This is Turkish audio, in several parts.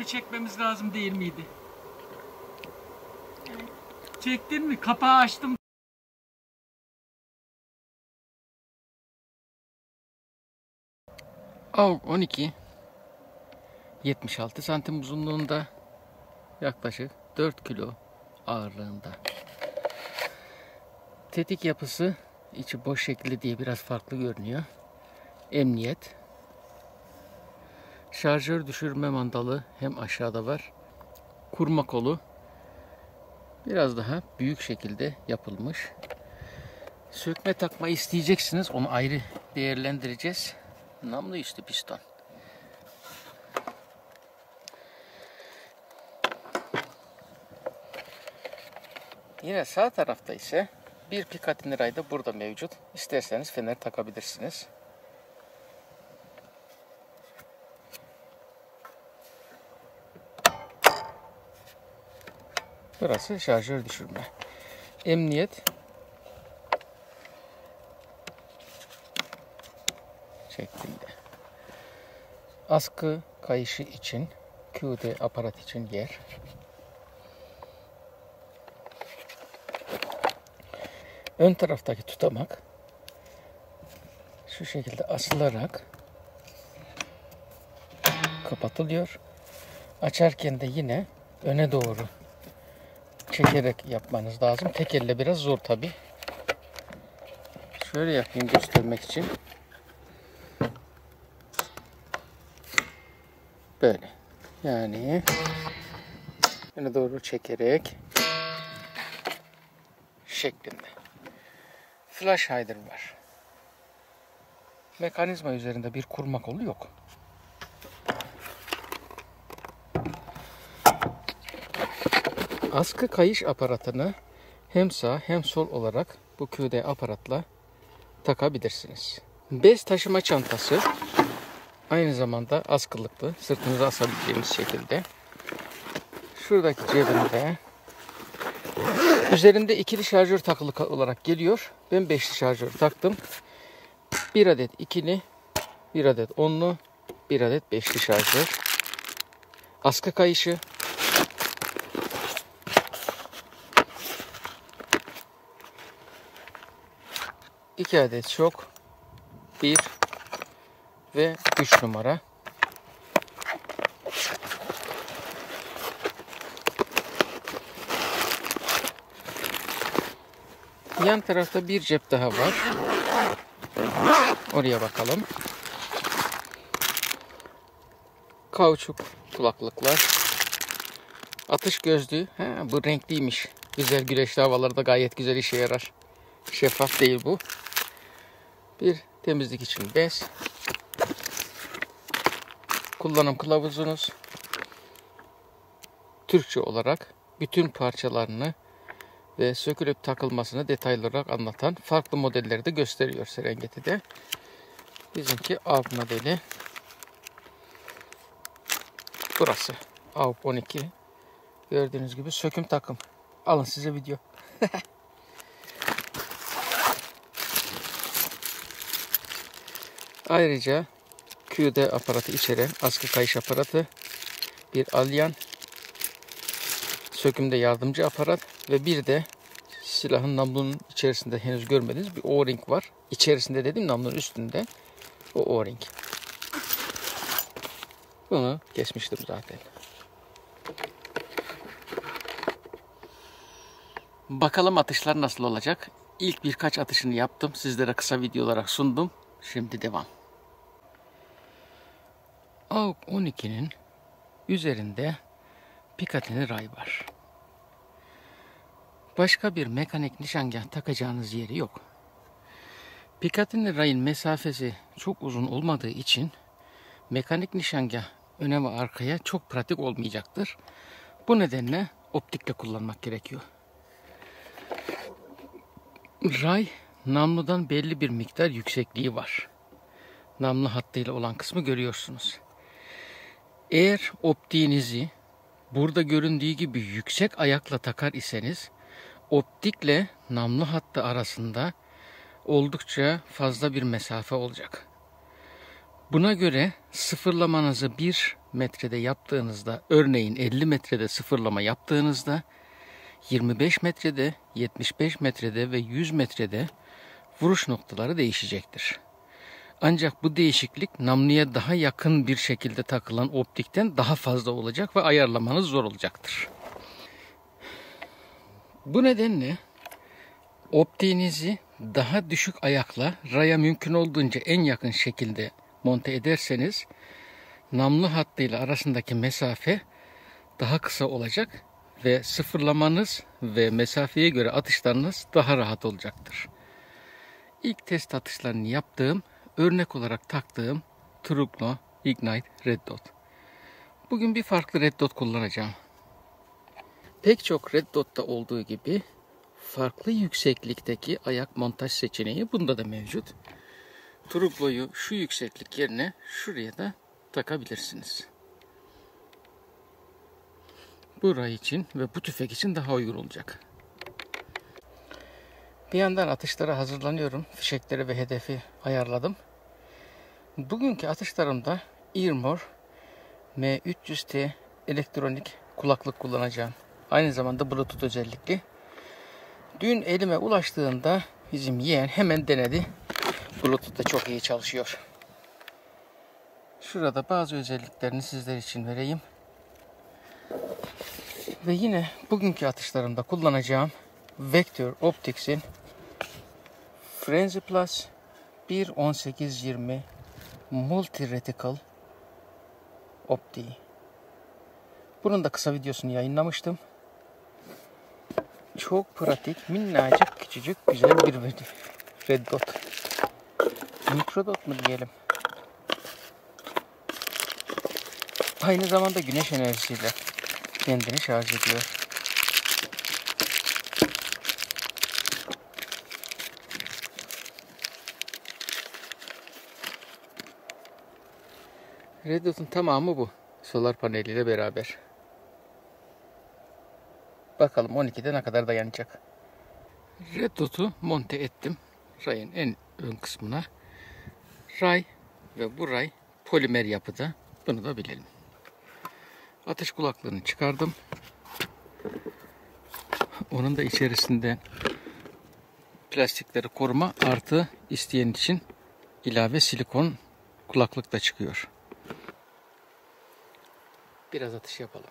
doğru çekmemiz lazım değil miydi? Evet. Çektin mi? Kapağı açtım. AUG 12 76 santim uzunluğunda, yaklaşık 4 kilo ağırlığında. Tetik yapısı içi boş şekilli diye biraz farklı görünüyor. Emniyet. Şarjör düşürme mandalı hem aşağıda var. Kurma kolu biraz daha büyük şekilde yapılmış. Sökme takma isteyeceksiniz. Onu ayrı değerlendireceğiz. Namlu üstü piston. Yine sağ tarafta ise bir Picatinny ray da burada mevcut. İsterseniz fener takabilirsiniz. Burası şarjör düşürme. Emniyet şeklinde. Askı kayışı için, QD aparat için yer. Ön taraftaki tutamak şu şekilde asılarak kapatılıyor. Açarken de yine öne doğru çekerek yapmanız lazım. Tek elle biraz zor tabi. Şöyle yapayım göstermek için. Böyle. Yani öne doğru çekerek şeklinde. Flash hider var. Mekanizma üzerinde bir kurma kolu yok. Askı kayış aparatını hem sağ hem sol olarak bu QD aparatla takabilirsiniz. Bez taşıma çantası aynı zamanda askılıklı, sırtınıza asabileceğiniz şekilde. Şuradaki cebinde üzerinde ikili şarjör takılı olarak geliyor. Ben beşli şarjör taktım. Bir adet ikili, bir adet onlu, bir adet beşli şarjör. Askı kayışı. İki adet şok. 1 ve 3 numara. Yan tarafta bir cep daha var. Oraya bakalım. Kauçuk kulaklıklar. Atış gözlüğü. Bu renkliymiş. Güzel, güneşli havalarda gayet güzel işe yarar. Şeffaf değil bu. Bir temizlik için bez. Kullanım kılavuzunuz. Türkçe olarak bütün parçalarını ve sökülüp takılmasını detaylı olarak anlatan farklı modelleri de gösteriyor Serengeti'de. Bizimki AUG modeli. Burası AUG 12. Gördüğünüz gibi söküm takım. Alın size video. Ayrıca QD aparatı içeren askı kayış aparatı, bir alyan, sökümde yardımcı aparat ve bir de silahın namlunun içerisinde henüz görmediğiniz bir O-ring var. İçerisinde dedim, namlunun üstünde o O-ring. Bunu kesmiştim zaten. Bakalım atışlar nasıl olacak? İlk birkaç atışını yaptım. Sizlere kısa video olarak sundum. Şimdi devam. AUG 12'nin üzerinde Picatinny ray var. Başka bir mekanik nişangah takacağınız yeri yok. Picatinny rayın mesafesi çok uzun olmadığı için mekanik nişangah öne ve arkaya çok pratik olmayacaktır. Bu nedenle optikle kullanmak gerekiyor. Ray namludan belli bir miktar yüksekliği var. Namlu hattıyla olan kısmı görüyorsunuz. Eğer optiğinizi burada göründüğü gibi yüksek ayakla takar iseniz optikle namlu hattı arasında oldukça fazla bir mesafe olacak. Buna göre sıfırlamanızı 1 metrede yaptığınızda, örneğin 50 metrede sıfırlama yaptığınızda 25 metrede, 75 metrede ve 100 metrede vuruş noktaları değişecektir. Ancak bu değişiklik namluya daha yakın bir şekilde takılan optikten daha fazla olacak ve ayarlamanız zor olacaktır. Bu nedenle optiğinizi daha düşük ayakla raya mümkün olduğunca en yakın şekilde monte ederseniz namlu hattıyla arasındaki mesafe daha kısa olacak ve sıfırlamanız ve mesafeye göre atışlarınız daha rahat olacaktır. İlk test atışlarını yaptığım, örnek olarak taktığım Truglo Ignite Red Dot. Bugün bir farklı Red Dot kullanacağım. Pek çok Red Dot'ta olduğu gibi farklı yükseklikteki ayak montaj seçeneği bunda da mevcut. Truglo'yu şu yükseklik yerine şuraya da takabilirsiniz. Bu ray için ve bu tüfek için daha uygun olacak. Bir yandan atışlara hazırlanıyorum. Fişekleri ve hedefi ayarladım. Bugünkü atışlarımda Earmor M300T elektronik kulaklık kullanacağım. Aynı zamanda Bluetooth özellikli. Dün elime ulaştığında bizim yeğen hemen denedi. Bluetooth da çok iyi çalışıyor. Şurada bazı özelliklerini sizler için vereyim. Ve yine bugünkü atışlarımda kullanacağım Vector Optics'in Frenzy Plus 1.18-20 Multi Reticle optiği. Bunun da kısa videosunu yayınlamıştım. Çok pratik, minnacık, küçücük, güzel bir Red Dot. Mikro Dot mu diyelim? Aynı zamanda güneş enerjisiyle kendini şarj ediyor. Red Dot'un tamamı bu. Solar paneliyle beraber. Bakalım 12'de ne kadar dayanacak. Red Dot'u monte ettim. Rayın en ön kısmına. Ray ve bu ray polimer yapıda. Bunu da bilelim. Atış kulaklığını çıkardım. Onun da içerisinde plastikleri koruma artı isteyen için ilave silikon kulaklık da çıkıyor. Biraz atış yapalım.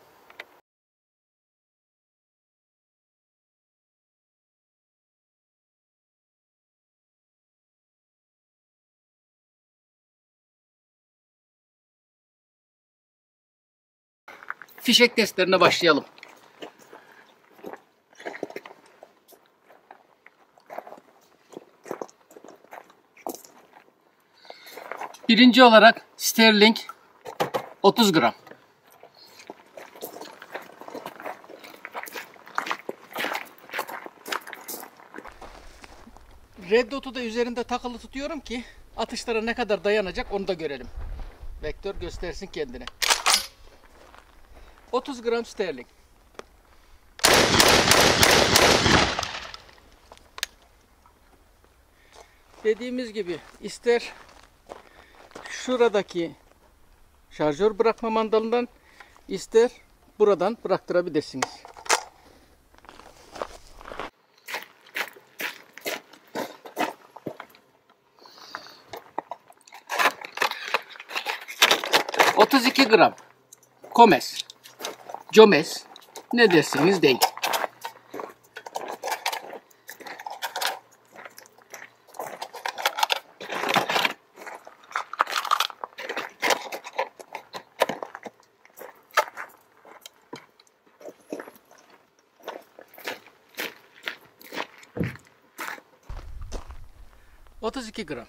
Fişek testlerine başlayalım. Birinci olarak Sterling 30 gram. Red Dot'u da üzerinde takılı tutuyorum ki atışlara ne kadar dayanacak onu da görelim. Vektör göstersin kendini. 30 gram sterling. Dediğimiz gibi ister şuradaki şarjör bırakma mandalından ister buradan bıraktırabilirsiniz. ...32 gram... ...Komes... ...Comes... ...ne derseniz deyin. ...32 gram...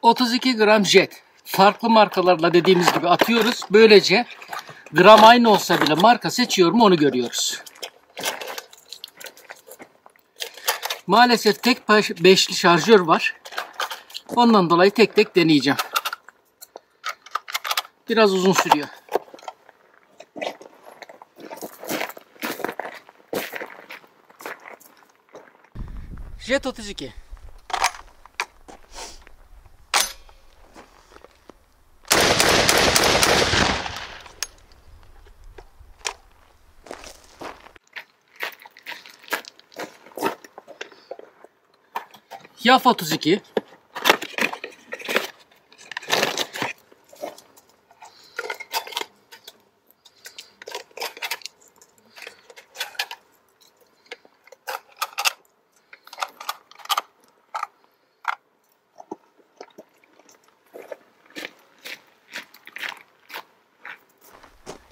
...32 gram jet. Farklı markalarla dediğimiz gibi atıyoruz. Böylece gram aynı olsa bile marka seçiyor mu onu görüyoruz. Maalesef tek beşli şarjör var. Ondan dolayı tek tek deneyeceğim. Biraz uzun sürüyor. Jet 32. YAF 32.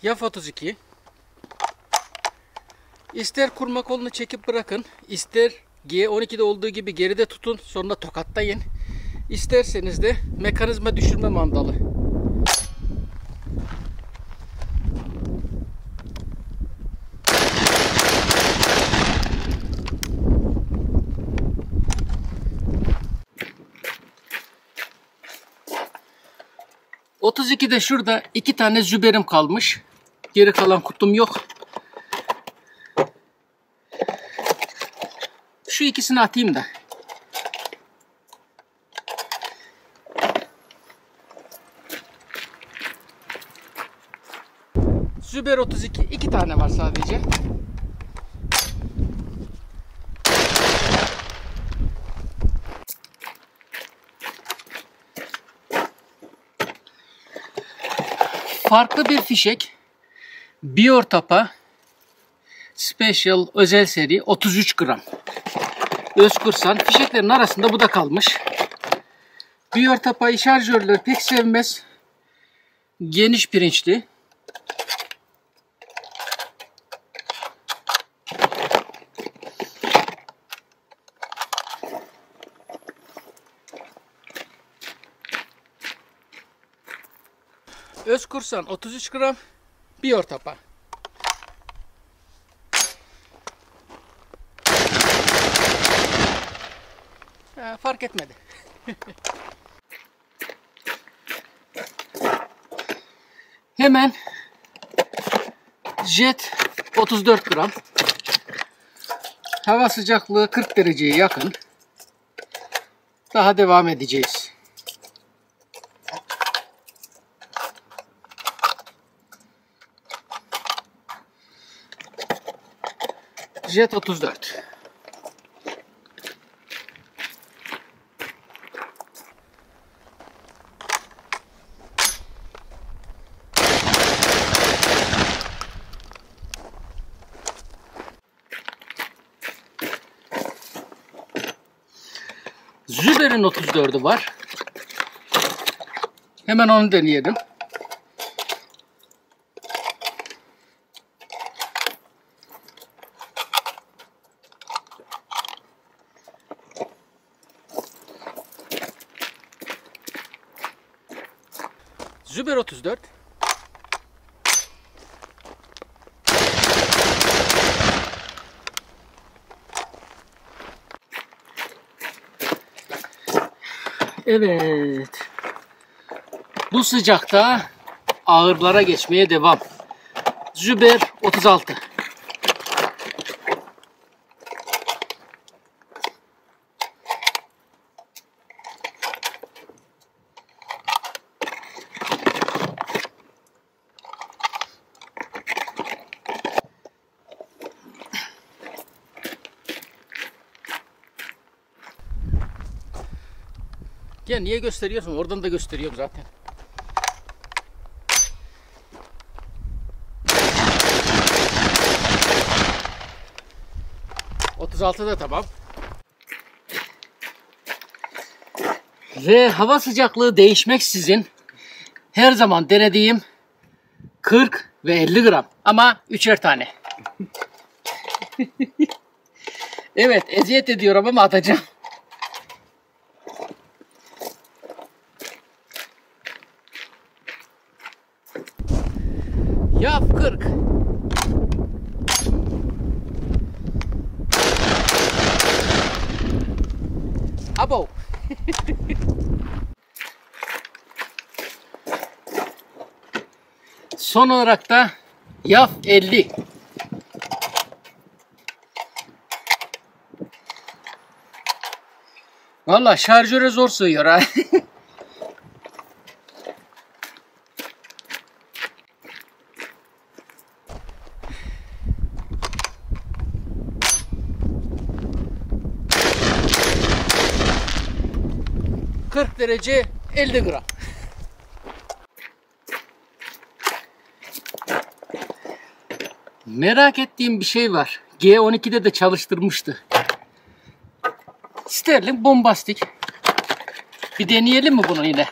YAF 32. İster kurma kolunu çekip bırakın, ister G12'de olduğu gibi geride tutun, sonra tokatlayın. İsterseniz de mekanizma düşürme mandalı. ...32'de şurada 2 tane züberim kalmış. Geri kalan kutum yok. Şu ikisini atayım da. Züber 32 2 tane var sadece. Farklı bir fişek. Biortapa Special özel seri 33 gram. Özkursan. Fişeklerin arasında bu da kalmış. Biortapa'yı şarjörler pek sevmez. Geniş pirinçli. Özkursan 33 gram. Biortapa. Fark etmedi. Hemen Jet 34 gram. Hava sıcaklığı 40 dereceye yakın. Daha devam edeceğiz. Jet 34. Züber'in 34'ü var. Hemen onu deneyelim. Züber 34. Evet. Bu sıcakta ağırlara geçmeye devam. Züber 36. Ya niye gösteriyorsun? Oradan da gösteriyorum zaten. ...36 da tamam. Ve hava sıcaklığı değişmeksizin... ...her zaman denediğim... ...40 ve 50 gram. Ama 3'er tane. Evet, eziyet ediyorum ama atacağım. Yap 40. Abo. Son olarak da YAF 50. Vallahi şarjöre zor sığıyor ha. ...40 derece 50 gram. Merak ettiğim bir şey var. G12'de de çalıştırmıştı. Sterling bombastik. Bir deneyelim mi bunu yine?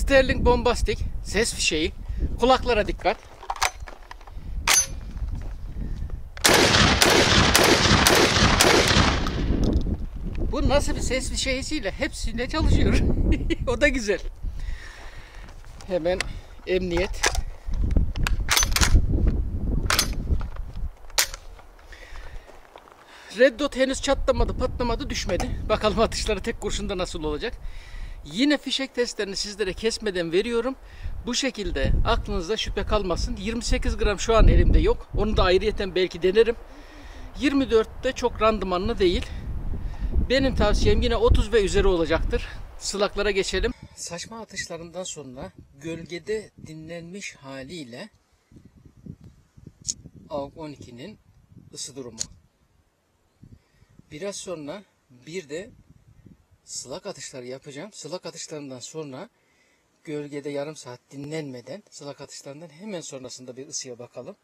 Sterling bombastik ses fişeği. Kulaklara dikkat. Bu nasıl bir ses fişeğiyle hepsinde çalışıyor. O da güzel. Hemen emniyet. Red Dot henüz çatlamadı, patlamadı, düşmedi. Bakalım atışları tek kurşunda nasıl olacak. Yine fişek testlerini sizlere kesmeden veriyorum. Bu şekilde aklınızda şüphe kalmasın. 28 gram şu an elimde yok. Onu da ayrıyeten belki denerim. 24'te çok randımanlı değil. Benim tavsiyem yine 30 ve üzeri olacaktır. Sılaklara geçelim. Saçma atışlarından sonra gölgede dinlenmiş haliyle AUG 12'nin ısı durumu. Biraz sonra bir de sılak atışları yapacağım. Sılak atışlarından sonra gölgede yarım saat dinlenmeden sılak atışlarından hemen sonrasında bir ısıya bakalım.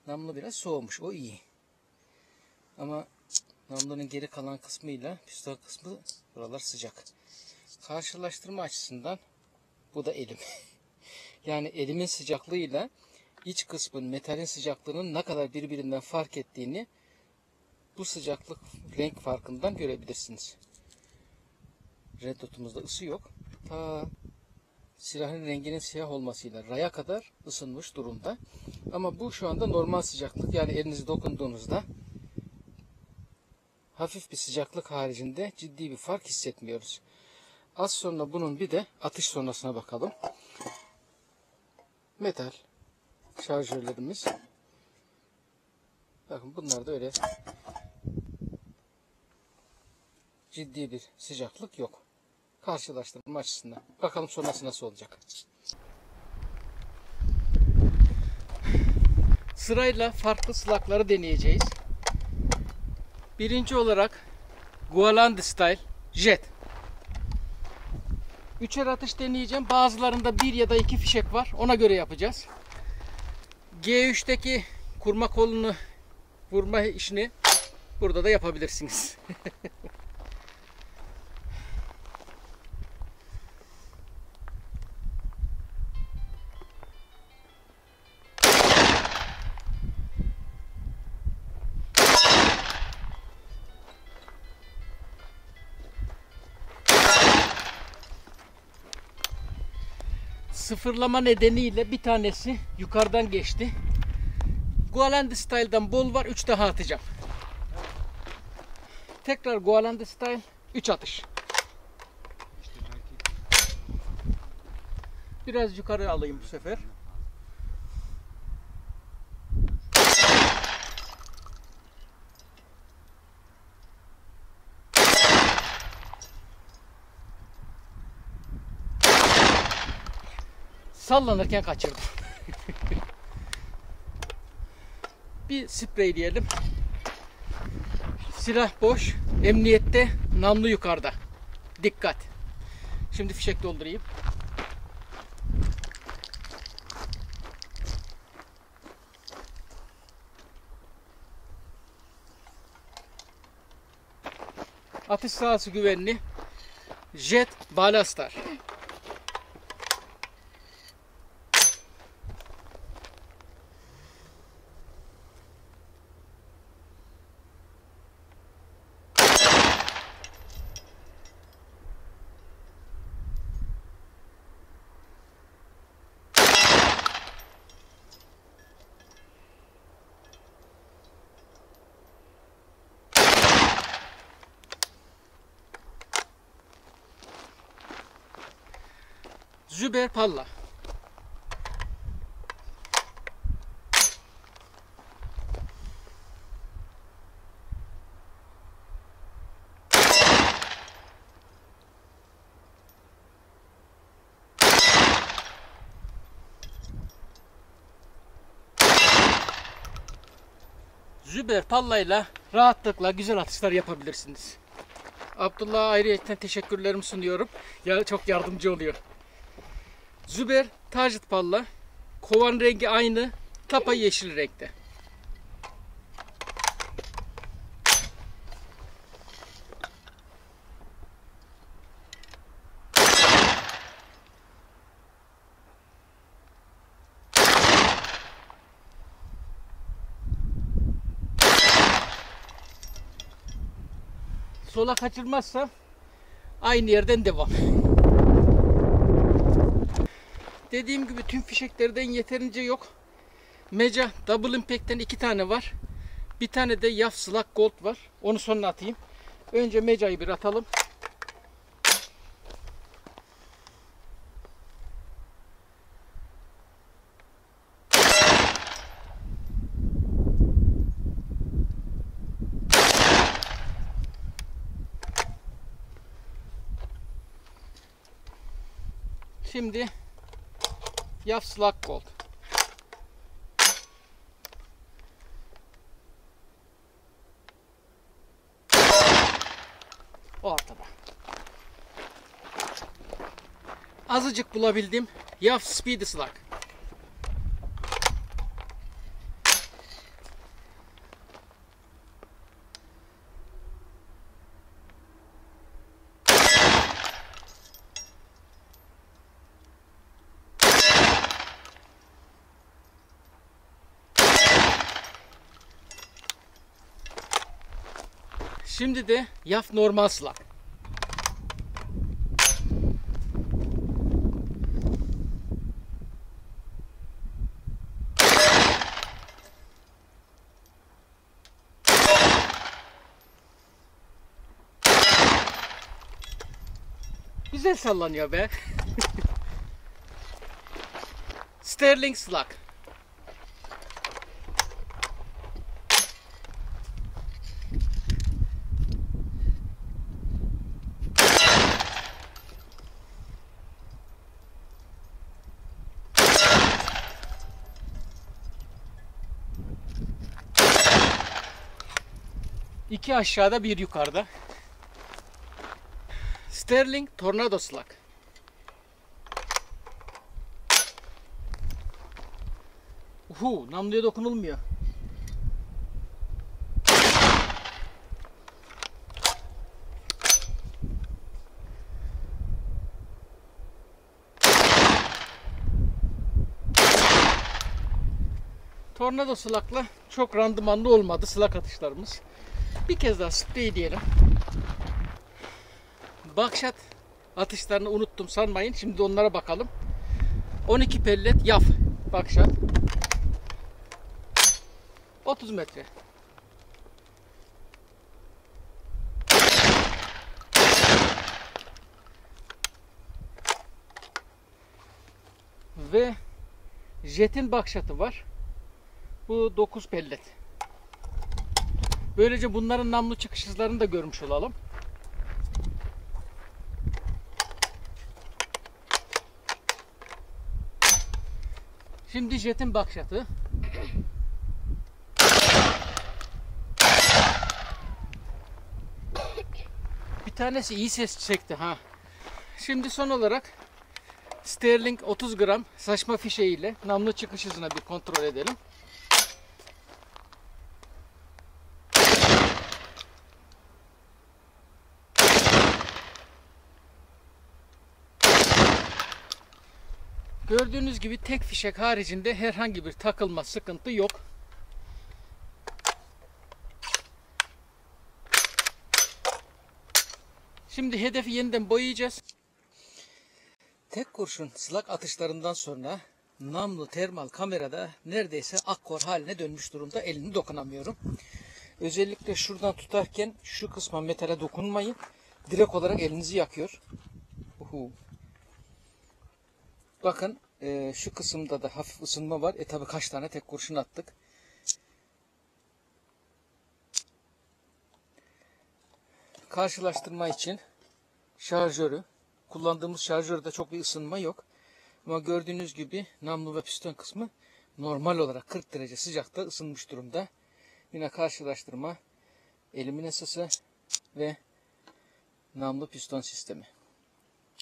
Namlu biraz soğumuş. O iyi. Ama namlunun geri kalan kısmıyla piston kısmı buralar sıcak. Karşılaştırma açısından bu da elim. Yani elimin sıcaklığıyla iç kısmın metalin sıcaklığının ne kadar birbirinden fark ettiğini bu sıcaklık renk farkından görebilirsiniz. Red Dot'umuzda ısı yok. Ta silahın renginin siyah olmasıyla raya kadar ısınmış durumda. Ama bu şu anda normal sıcaklık. Yani elinizi dokunduğunuzda hafif bir sıcaklık haricinde ciddi bir fark hissetmiyoruz. Az sonra bunun bir de atış sonrasına bakalım. Metal şarjörlerimiz. Bakın bunlar da öyle ciddi bir sıcaklık yok. Karşılaştırma açısından. Bakalım sonrası nasıl olacak. Sırayla farklı sılakları deneyeceğiz. Birinci olarak Gualandi Style Jet. Üçer atış deneyeceğim. Bazılarında bir ya da iki fişek var. Ona göre yapacağız. G3'teki kurma kolunu vurma işini burada da yapabilirsiniz. Sıfırlama nedeniyle bir tanesi yukarıdan geçti. Gualandi Style'dan bol var. 3 daha atacağım. Tekrar Gualandi Style 3 atış. Biraz yukarı alayım bu sefer. Sallanırken kaçırdım. Bir spreyleyelim. Silah boş. Emniyette, namlu yukarıda. Dikkat. Şimdi fişek doldurayım. Atış sahası güvenli. Jet Balastar. Züber Palla. Züber Palla'yla rahatlıkla güzel atışlar yapabilirsiniz. Abdullah'a ayrıyetten teşekkürlerimi sunuyorum. Ya çok yardımcı oluyor. Züber Tacit Palla. Kovan rengi aynı. Tapa yeşil renkte. Sola kaçırmazsa aynı yerden devam. Dediğim gibi tüm fişeklerden yeterince yok. Meca Double Impact'ten 2 tane var. Bir tane de Yaf Slug Gold var. Onu sonra atayım. Önce Meca'yı bir atalım. Şimdi Yaf Slug Gold. Ortada. Azıcık bulabildim. Yaf Speedy Slug. Şimdi de Yaf Normal Slug. Güzel sallanıyor be. Sterling Slug. İki aşağıda bir yukarıda. Sterling Tornado Slug. Namluya dokunulmuyor. Tornado Slug'la çok randımanlı olmadı slug atışlarımız. Bir kez daha sprey diyelim. Bakşat atışlarını unuttum sanmayın. Şimdi onlara bakalım. 12 pellet Yaf bakşat. 30 metre. Ve Jet'in bakşatı var. Bu 9 pellet. Böylece bunların namlu çıkış hızlarını da görmüş olalım. Şimdi Jet'in bakşatı. Bir tanesi iyi ses çekti ha. Şimdi son olarak Sterling 30 gram saçma fişeğiyle namlu çıkış hızına bir kontrol edelim. Gördüğünüz gibi tek fişek haricinde herhangi bir takılma, sıkıntı yok. Şimdi hedefi yeniden boyayacağız. Tek kurşun slug atışlarından sonra namlu termal kamerada neredeyse akkor haline dönmüş durumda. Elini dokunamıyorum. Özellikle şuradan tutarken şu kısma metale dokunmayın. Direkt olarak elinizi yakıyor. Bakın şu kısımda da hafif ısınma var. Tabi kaç tane tek kurşun attık. Karşılaştırma için şarjörü. Kullandığımız şarjörde çok bir ısınma yok. Ama gördüğünüz gibi namlu ve piston kısmı normal olarak 40 derece sıcakta ısınmış durumda. Yine karşılaştırma elimin ısısı ve namlu piston sistemi.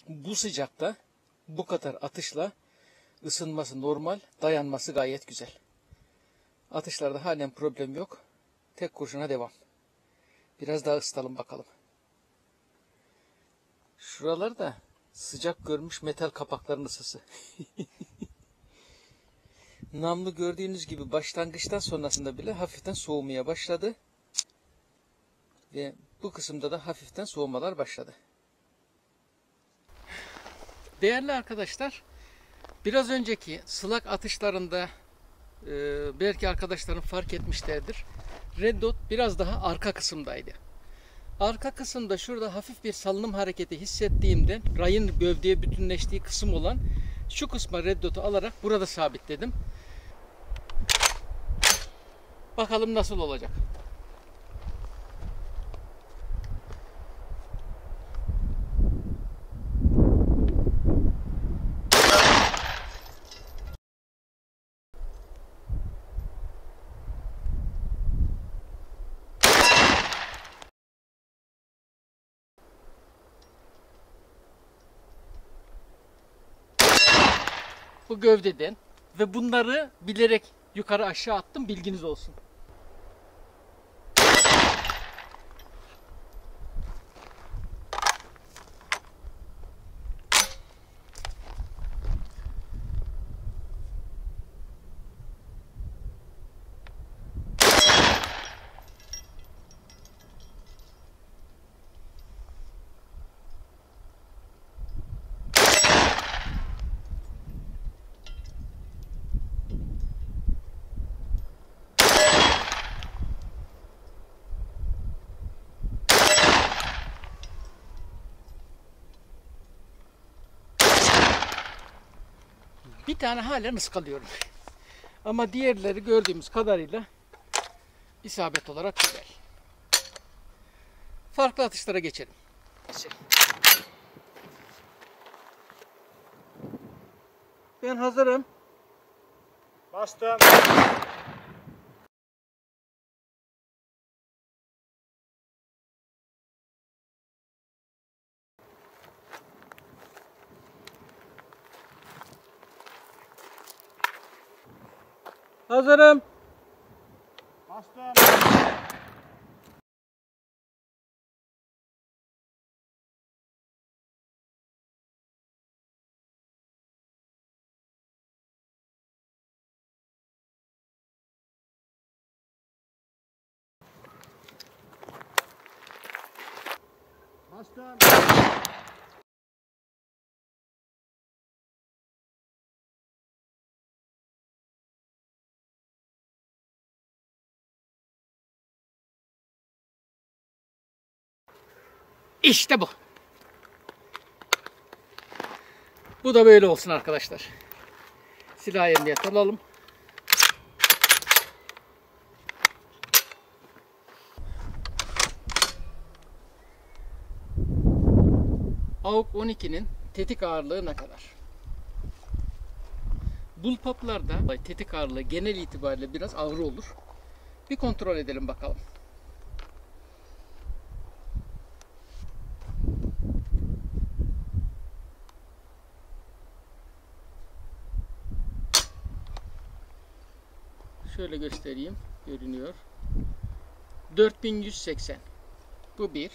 Bu sıcakta bu kadar atışla ısınması normal, dayanması gayet güzel. Atışlarda halen problem yok. Tek kurşuna devam. Biraz daha ısıtalım bakalım. Şuralar da sıcak görmüş metal kapakların ısısı. Namlu gördüğünüz gibi başlangıçtan sonrasında bile hafiften soğumaya başladı. Ve bu kısımda da hafiften soğumalar başladı. Değerli arkadaşlar, biraz önceki slug atışlarında belki arkadaşlarım fark etmişlerdir. Red Dot biraz daha arka kısımdaydı. Arka kısımda şurada hafif bir salınım hareketi hissettiğimde rayın gövdeye bütünleştiği kısım olan şu kısma Red Dot'u alarak burada sabitledim. Bakalım nasıl olacak. Bu gövdeden ve bunları bilerek yukarı aşağı attım, bilginiz olsun. Bir tane halen ıskalıyorum. Ama diğerleri gördüğümüz kadarıyla isabet olarak güzel. Farklı atışlara geçelim. Ben hazırım. Bastım. Hazırım. Bastım. Bastım. İşte bu. Bu da böyle olsun arkadaşlar. Silah emniyet alalım. AUK 12'nin tetik ağırlığı ne kadar? Bullpup'larda tetik ağırlığı genel itibariyle biraz ağır olur. Bir kontrol edelim bakalım. Şöyle göstereyim. Görünüyor. 4180. Bu bir.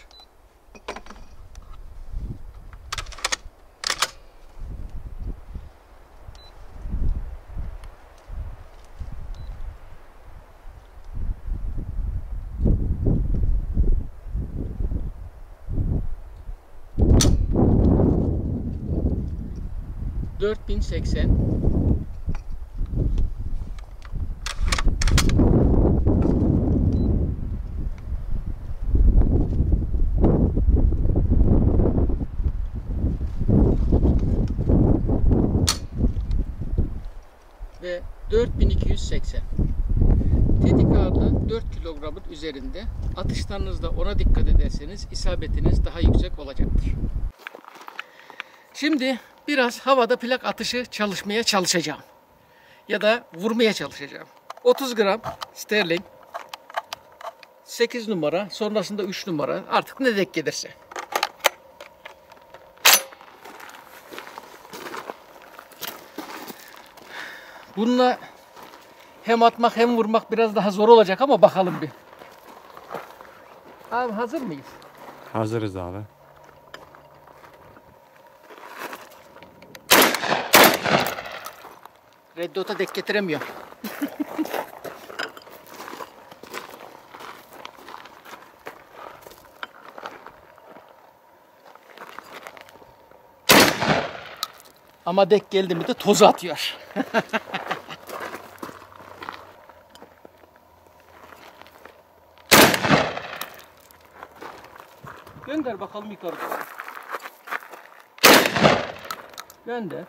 ...4080... sabit üzerinde. Atışlarınızda ona dikkat ederseniz isabetiniz daha yüksek olacaktır. Şimdi biraz havada plak atışı çalışmaya çalışacağım. Ya da vurmaya çalışacağım. 30 gram sterlin, 8 numara, sonrasında 3 numara, artık ne denk gelirse. Bununla hem atmak hem vurmak biraz daha zor olacak ama bakalım bir. Abi hazır mıyız? Hazırız abi. Red Dot'a denk getiremiyor. Ama denk geldi mi de tozu atıyor. Gönder bakalım yukarı doğru. Gönder.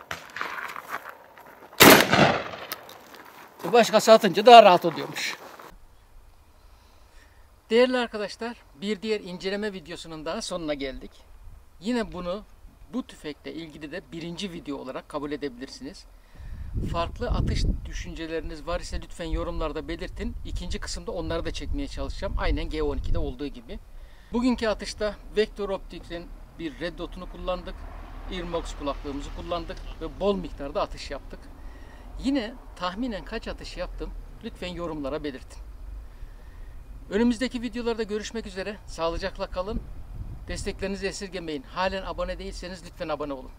Başkası atınca daha rahat oluyormuş. Değerli arkadaşlar, bir diğer inceleme videosunun daha sonuna geldik. Yine bu tüfekle ilgili de birinci video olarak kabul edebilirsiniz. Farklı atış düşünceleriniz var ise lütfen yorumlarda belirtin. İkinci kısımda onları da çekmeye çalışacağım. Aynen G12'de olduğu gibi. Bugünkü atışta Vector Optics'in bir Red Dot'unu kullandık. Earmox kulaklığımızı kullandık ve bol miktarda atış yaptık. Yine tahminen kaç atış yaptım? Lütfen yorumlara belirtin. Önümüzdeki videolarda görüşmek üzere. Sağlıcakla kalın. Desteklerinizi esirgemeyin. Halen abone değilseniz lütfen abone olun.